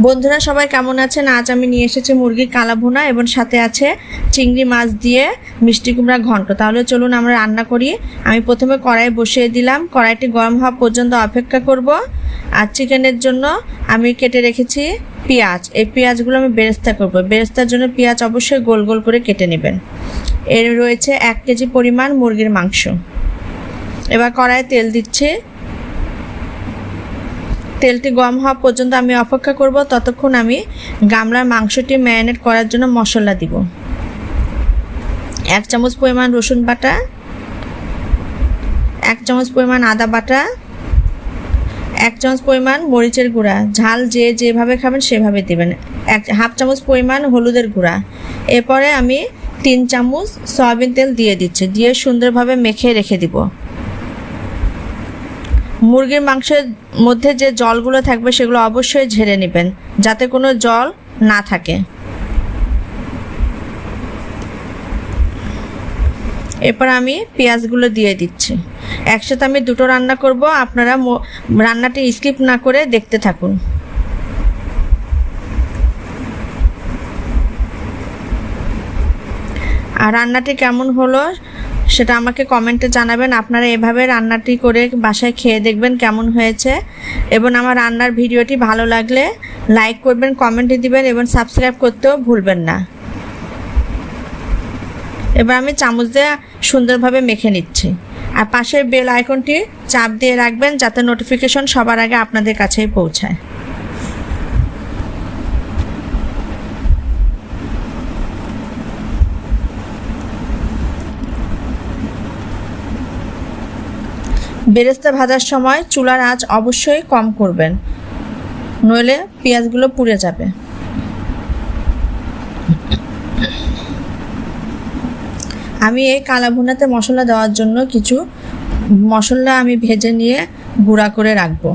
বন্ধুরা সবাই কেমন আছেন? আজ আমি নিয়ে এসেছি মুরগির কালা ভুনা এবং সাথে আছে চিংড়ি মাছ দিয়ে মিষ্টি কুমড়া ঘন্ট। তাহলে চলুন আমরা রান্না করি। আমি প্রথমে কড়াই বসিয়ে দিলাম, কড়াইটি গরম হওয়া পর্যন্ত অপেক্ষা করব। আর চিকেনের জন্য আমি কেটে রেখেছি পেঁয়াজ। এই পেঁয়াজগুলো আমি বেরেস্তা করব। বেরেস্তার জন্য পেঁয়াজ অবশ্যই গোল গোল করে কেটে নেবেন। এর রয়েছে 1 কেজি পরিমাণ মুরগির মাংস। এবার কড়াইয়ে তেল দিচ্ছি। তেলটি গরম হওয়া পর্যন্ত আমি অপেক্ষা করব। ততক্ষণ আমি গামলার মাংসটি ম্যারিনেট করার জন্য মশলা দিব। 1 চামচ পরিমাণ রসুন বাটা, 1 চামচ পরিমাণ আদা বাটা, 1 চামচ পরিমাণ মরিচের গুঁড়া, ঝাল যেভাবে খাবেন সেভাবে দেবেন, 1/2 চামচ পরিমাণ হলুদের গুঁড়া। এরপরে আমি 3 চামচ সয়াবিন তেল দিয়ে দিচ্ছি, দিয়ে সুন্দরভাবে মেখে রেখে দিব। মুরগির মাংসের মধ্যে যে জলগুলো থাকবে সেগুলো অবশ্যই ঝেড়ে নেবেন, যাতে কোনো জল না থাকে। এরপর আমি পেঁয়াজগুলো দিয়ে দিচ্ছি। একসাথে আমি দুটো রান্না করব, আপনারা রান্নাটি স্কিপ না করে দেখতে থাকুন। আর রান্নাটি কেমন হলো সেটা আমাকে কমেন্টে জানাবেন। আপনারা এভাবে রান্নাটি করে বাসায় খেয়ে দেখবেন কেমন হয়েছে। এবং আমার রান্নার ভিডিওটি ভালো লাগলে লাইক করবেন, কমেন্টে দিবেন এবং সাবস্ক্রাইব করতেও ভুলবেন না। এবার আমি চামচ দিয়ে সুন্দরভাবে মেখে নিচ্ছি। আর পাশের বেল আইকনটি চাপ দিয়ে রাখবেন, যাতে নোটিফিকেশন সবার আগে আপনাদের কাছেই পৌঁছায়। বেরেস্তা ভাজার সময় চুলার আঁচ অবশ্যই কম করবেন, নইলে পেঁয়াজগুলো পুড়ে যাবে। আমি এই কালা ভুনাতে মশলা দেওয়ার জন্য কিছু মশলা আমি ভেজে নিয়ে গুঁড়া করে রাখবো।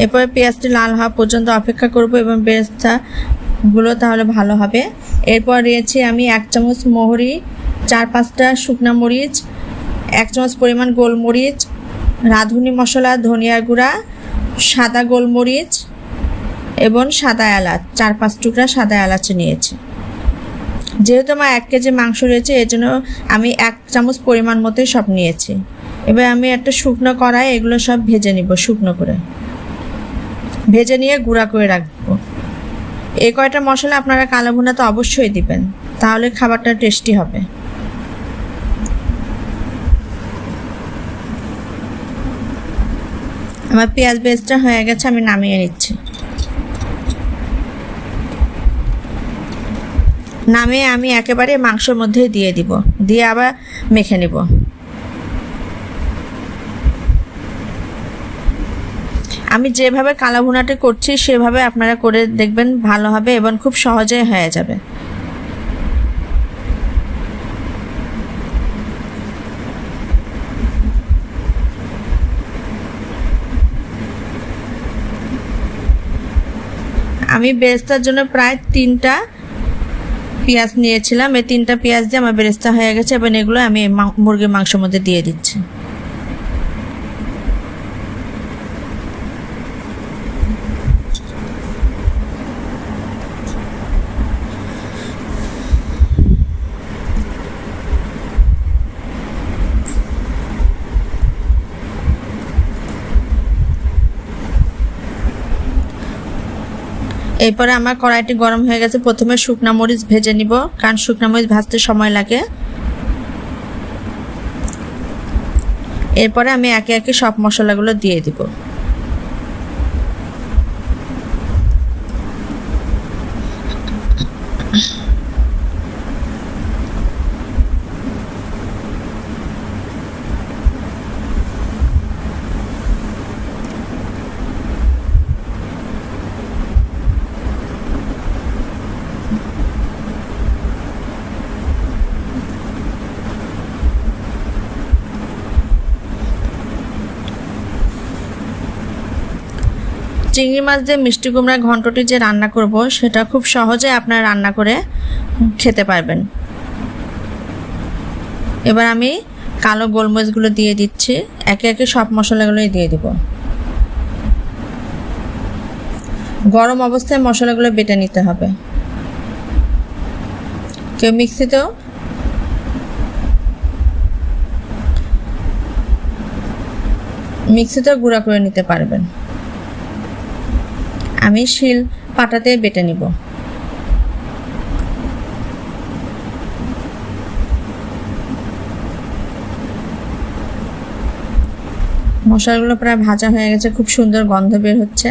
এরপরে পেঁয়াজটি লাল হওয়া পর্যন্ত অপেক্ষা করব এবং বেরেস্তাগুলো তাহলে ভালো হবে। এরপর রয়েছে আমি 1 চামচ মৌরি, 4-5টা শুকনা মরিচ, 1 চামচ পরিমাণ গোলমরিচ, রাঁধুনি মশলা, ধনিয়ার গুঁড়া, সাদা গোলমরিচ এবং সাদা এলাচ, 4-5 টুকরা সাদা এলাচ নিয়েছি। যেহেতু আমার 1 কেজি মাংস রয়েছে, এর জন্য আমি 1 চামচ পরিমাণ মতোই সব নিয়েছি। এবার আমি একটা শুকনো কড়াই এগুলো সব ভেজে নিব, শুকনো করে ভেজে নিয়ে গুঁড়া করে রাখবো। এই কয়টা মশলা আপনারা কালা ভুনাতে অবশ্যই দিবেন, তাহলে খাবারটা টেস্টি হবে। আমার পেঁয়াজ বেরেস্তা হয়ে গেছে, আমি নামিয়ে নিচ্ছি। নামিয়ে আমি একেবারে মাংসের মধ্যে দিয়ে দিব, দিয়ে আবার মেখে নেব। আমি যেভাবে কালা ভুনাটি করছি সেভাবে আপনারা করে দেখবেন, ভালো হবে এবং খুব সহজেই হয়ে যাবে। আমি বেরেস্তার জন্য প্রায় 3টা পেঁয়াজ নিয়েছিলাম। এই 3টা পেঁয়াজ দিয়ে আমার বেরেস্তা হয়ে গেছে এবং এগুলো আমি মুরগির মাংসের মধ্যে দিয়ে দিচ্ছি। এরপরে আমার কড়াইটি গরম হয়ে গেছে। প্রথমে শুকনা মরিচ ভেজে নিব, কারণ শুকনা মরিচ ভাজতে সময় লাগে। এরপরে আমি একে একে সব মশলাগুলো দিয়ে দিব। চিংড়ি মাছ দিয়ে মিষ্টি কুমড়া ঘন্টটি যে রান্না করব সেটা খুব সহজে আপনারা রান্না করে খেতে পারবেন। এবার আমি কালো গোলমরিচগুলো দিয়ে দিচ্ছি। একে একে সব মশলাগুলোই দিয়ে দিব। গরম অবস্থায় মশলাগুলো বেটে নিতে হবে। কেউ মিক্সিতেও গুঁড়া করে নিতে পারবেন। আমি শিল পাটাতে বেটে নিব। মশলাগুলো প্রায় ভাজা হয়ে গেছে, খুব সুন্দর গন্ধ বের হচ্ছে।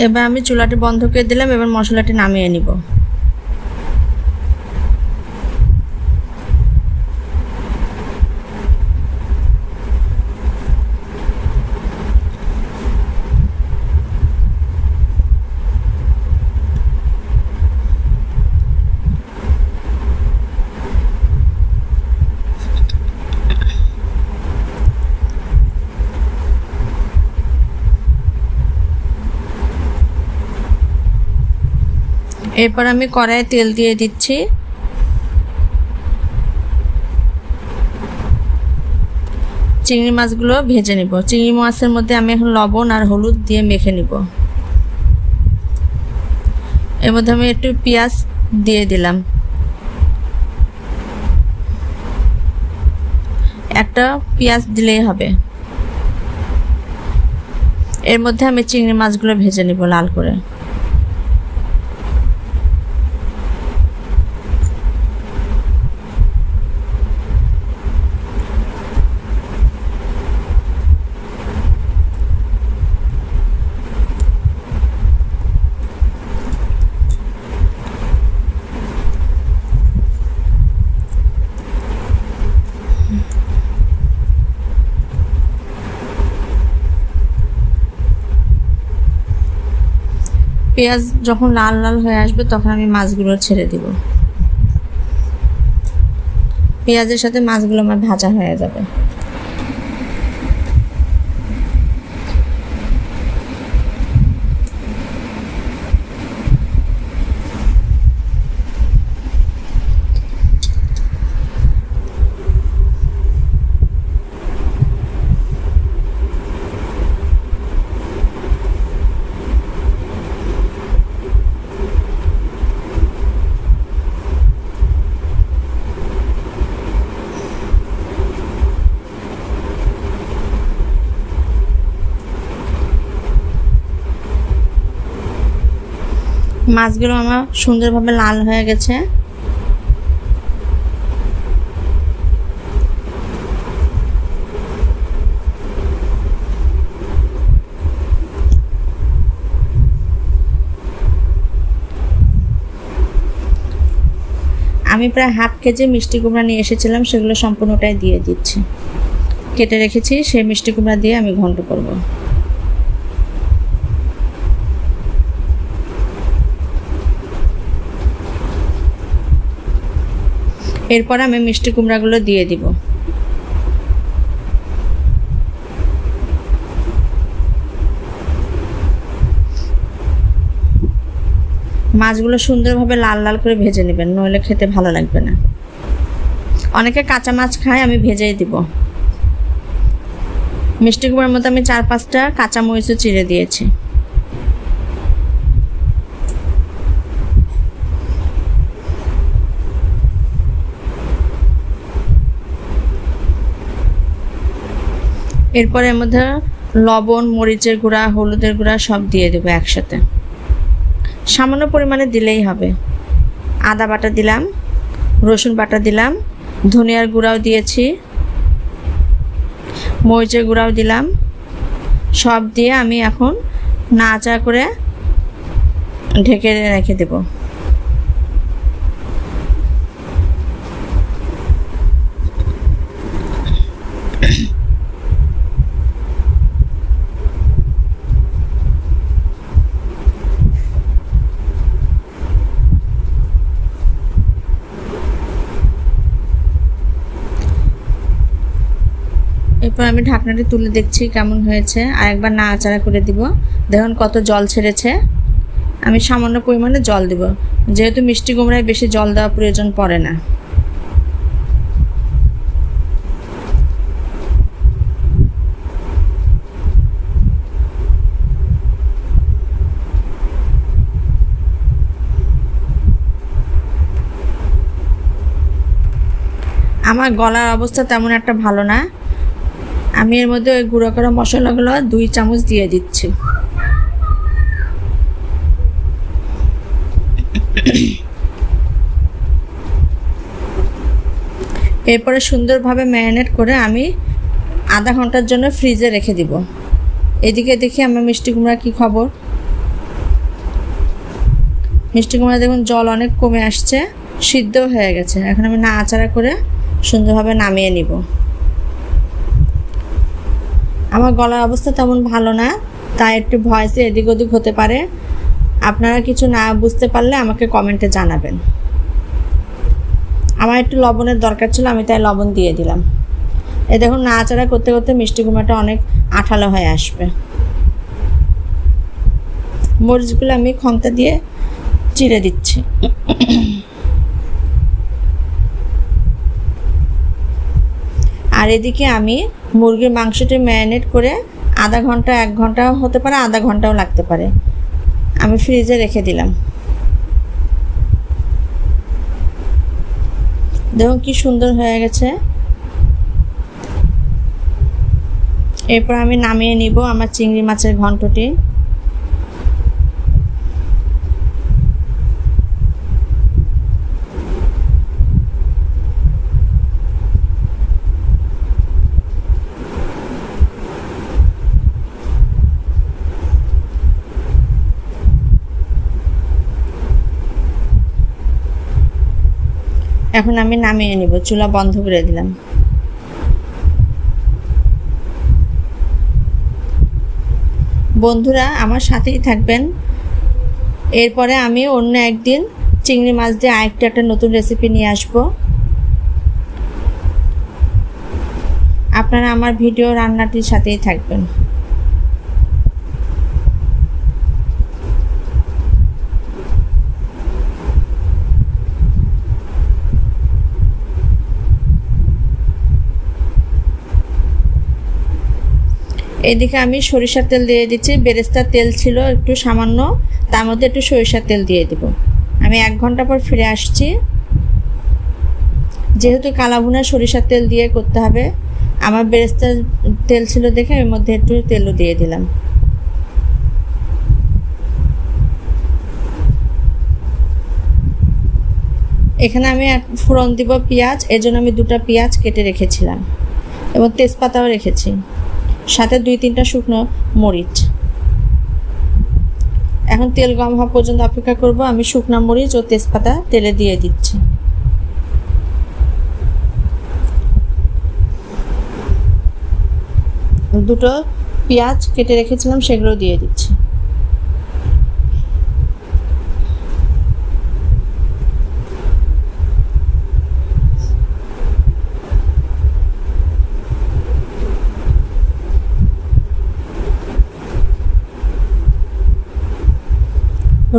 এবার আমি চুলাটি বন্ধ করে দিলাম। এবার মশলাটি নামিয়ে নিব। এরপর আমি কড়াইয়ে তেল দিয়ে দিচ্ছি। চিংড়ি মাছগুলো ভেজে নিব। চিংড়ি মাছের মধ্যে আমি এখন লবণ আর হলুদ দিয়ে মেখে নিব। এর মধ্যে আমি একটু পেঁয়াজ দিয়ে দিলাম। একটা পেঁয়াজ দিলেই হবে। এর মধ্যে আমি চিংড়ি মাছগুলো ভেজে নিব লাল করে। পেঁয়াজ যখন লাল লাল হয়ে আসবে তখন আমি মাছগুলো ছেড়ে দিব। পেঁয়াজের সাথে মাছগুলো আমার ভাজা হয়ে যাবে। মাছগুলো আমার সুন্দরভাবে লাল হয়ে গেছে। আমি প্রায় হাফ কেজি মিষ্টি কুমড়া নিয়ে এসেছিলাম, সেগুলো সম্পূর্ণটাই দিয়ে দিচ্ছি। কেটে রেখেছি, সেই মিষ্টি কুমড়া দিয়ে আমি ঘন্ট করব। এরপর আমি মিষ্টি কুমড়াগুলো দিয়ে দিব। মাছগুলো সুন্দরভাবে লাল লাল করে ভেজে নেবেন, নইলে খেতে ভালো লাগবে না। অনেকে কাঁচা মাছ খায়, আমি ভেজেই দিব। মিষ্টি কুমড়ার মতো আমি 4-5টা কাঁচা মরিচও চিড়ে দিয়েছি। এরপর এর মধ্যে লবণ, মরিচের গুঁড়া, হলুদের গুঁড়া সব দিয়ে দেবো একসাথে। সামান্য পরিমাণে দিলেই হবে। আদা বাটা দিলাম, রসুন বাটা দিলাম, ধনিয়ার গুঁড়াও দিয়েছি, মরিচের গুঁড়াও দিলাম। সব দিয়ে আমি এখন নাড়াচাড়া করে ঢেকে রেখে দেব। এরপর আমি ঢাকনাটি তুলে দেখছি কেমন হয়েছে, আর একবার নাড়াচাড়া করে দিব। দেখুন কত জল ছেড়েছে। আমি সামান্য পরিমাণে জল দেব, যেহেতু মিষ্টি কুমড়ায় বেশি জল দেওয়া প্রয়োজন পড়ে না। আমার গলার অবস্থা তেমন একটা ভালো না, আমি এর মধ্যে ওই গুঁড়ো করা মশলাগুলো 2 চামচ দিয়ে দিচ্ছি। এরপরে সুন্দরভাবে ম্যারিনেট করে আমি আধা ঘন্টার জন্য ফ্রিজে রেখে দিব। এদিকে দেখি আমার মিষ্টি কুমড়া কী খবর। মিষ্টি কুমড়া দেখুন জল অনেক কমে আসছে, সিদ্ধ হয়ে গেছে। এখন আমি নাড়াচাড়া করে সুন্দরভাবে নামিয়ে নিব। আমার গলার অবস্থা তেমন ভালো না, তাই একটু ভয়েসে এদিক ওদিক হতে পারে। আপনারা কিছু না বুঝতে পারলে আমাকে কমেন্টে জানাবেন। আমার একটু লবণের দরকার ছিল, আমি তাই লবণ দিয়ে দিলাম। এ দেখুন নাড়াচাড়া করতে করতে মিষ্টি কুমড়াটা অনেক আঠালো হয়ে আসবে। মরিচগুলো আমি খন্তা দিয়ে চিড়ে দিচ্ছি। আর এদিকে আমি মুরগির মাংসটি ম্যারিনেট করে আধা ঘন্টা 1 ঘন্টা হতে পারে, আধা ঘন্টাও লাগতে পারে, আমি ফ্রিজে রেখে দিলাম। দেখুন কি সুন্দর হয়ে গেছে। এরপর আমি নামিয়ে নিব আমার চিংড়ি মাছের ঘন্টটি। এখন আমি নামিয়ে নিব, চুলা বন্ধ করে দিলাম। বন্ধুরা আমার সাথেই থাকবেন। এরপরে আমি অন্য একদিন চিংড়ি মাছ দিয়ে আরেকটা একটা নতুন রেসিপি নিয়ে আসব। আপনারা আমার ভিডিও রান্নাটির সাথেই থাকবেন। এদিকে আমি সরিষার তেল দিয়ে দিচ্ছি। বেরেস্তার তেল ছিল একটু সামান্য, তার মধ্যে একটু সরিষার তেল দিয়ে দেব। আমি 1 ঘন্টা পর ফিরে আসছি। যেহেতু কালাভুনা সরিষার তেল দিয়ে করতে হবে, আমার বেরেস্তার তেল ছিল দেখে এর মধ্যে একটু তেলও দিয়ে দিলাম। এখানে আমি ফোড়ন দিব পেঁয়াজ, এর জন্য আমি 2টা পেঁয়াজ কেটে রেখেছিলাম এবং তেজপাতাও রেখেছি, সাথে 2-3টা শুকনো মরিচ। এখন তেল গরম হওয়া পর্যন্ত অপেক্ষা করব। আমি শুকনো মরিচ ও তেজপাতা তেলে দিয়ে দিচ্ছি। দুটো পেঁয়াজ কেটে রেখেছিলাম, সেগুলো দিয়ে দিচ্ছি।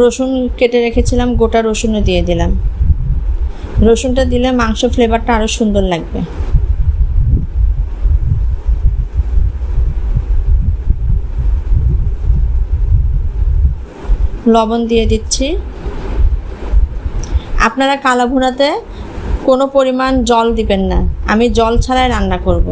রসুন কেটে রেখেছিলাম, গোটা রসুনও দিয়ে দিলাম। রসুনটা দিলে মাংস ফ্লেভারটা আরও সুন্দর লাগবে। লবণ দিয়ে দিচ্ছি। আপনারা কালাভুনাতে কোনো পরিমাণ জল দিবেন না, আমি জল ছাড়াই রান্না করব।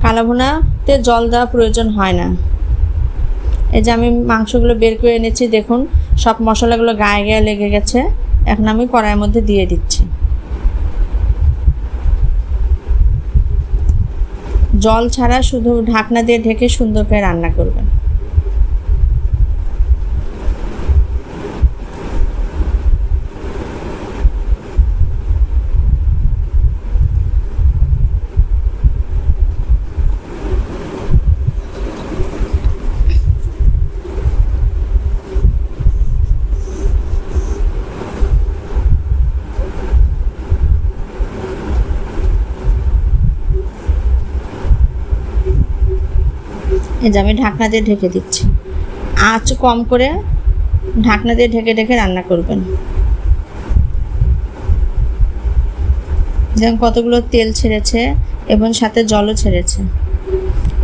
কালাভুনাতে জল দেওয়া প্রয়োজন হয় না। এই যে আমি মাংসগুলো বের করে এনেছি, দেখুন সব মশলাগুলো গায়ে গায়ে লেগে গেছে। এখন আমি কড়াইয়ের মধ্যে দিয়ে দিচ্ছি। জল ছাড়া শুধু ঢাকনা দিয়ে ঢেকে সুন্দর করে রান্না করবেন। এই যে আমি ঢাকনা দিয়ে ঢেকে দিচ্ছি। আঁচ কম করে ঢাকনা দিয়ে ঢেকে ঢেকে রান্না করবেন। যেমন কতগুলো তেল ছেড়েছে এবং সাথে জলও ছেড়েছে।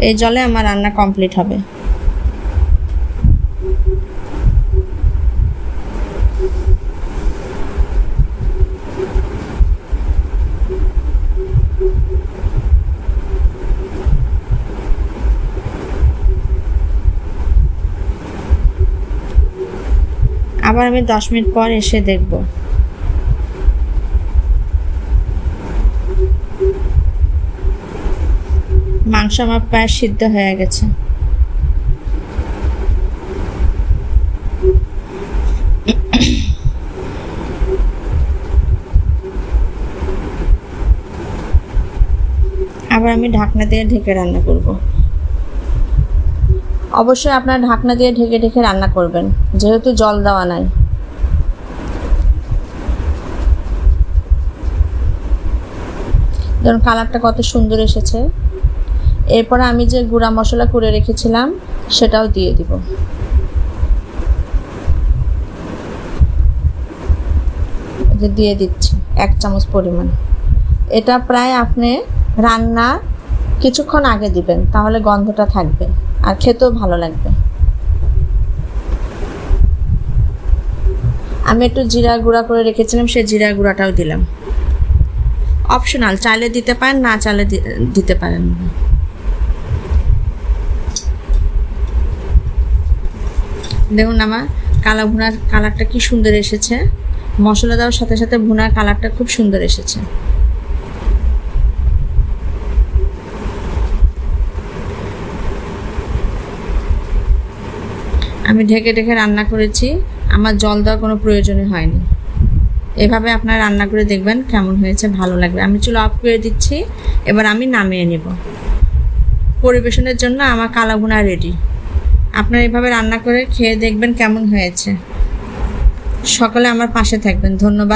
এই জলে আমার রান্না কমপ্লিট হবে। আবার আমি 10 মিনিট পর এসে দেখব। মাংস আমার প্রায় সিদ্ধ হয়ে গেছে। আবার আমি ঢাকনা দিয়ে ঢেকে রান্না করব। অবশ্যই আপনার ঢাকনা দিয়ে ঢেকে ঢেকে রান্না করবেন, যেহেতু জল দেওয়া নাই। ধরুন কালারটা কত সুন্দর এসেছে। এরপরে আমি যে গুঁড়া মশলা করে রেখেছিলাম সেটাও দিয়ে দিব। দিয়ে দিচ্ছি 1 চামচ পরিমাণ। এটা প্রায় আপনি রান্না কিছুক্ষণ আগে দিবেন, তাহলে গন্ধটা থাকবে আর খেতেও ভালো লাগবে। আমি একটু জিরা গুঁড়া করে রেখেছিলাম, সেই জিরা গুঁড়াটাও দিলাম। অপশনাল, চাইলে দিতে পারেন, না চাইলে দিতে পারেন না। দেখুন আমার কালা ভুনার কালারটা কি সুন্দর এসেছে। মশলা দেওয়ার সাথে সাথে ভুনার কালারটা খুব সুন্দর এসেছে। আমি ঢেকে ঢেকে রান্না করেছি, আমার জল দেওয়ার কোনো প্রয়োজনই হয়নি। এভাবে আপনারা রান্না করে দেখবেন কেমন হয়েছে, ভালো লাগবে। আমি চুলা অফ করে দিচ্ছি, এবার আমি নামিয়ে নেব। পরিবেশনের জন্য আমার কালা ভুনা রেডি। আপনারা এভাবে রান্না করে খেয়ে দেখবেন কেমন হয়েছে। সকলে আমার পাশে থাকবেন। ধন্যবাদ।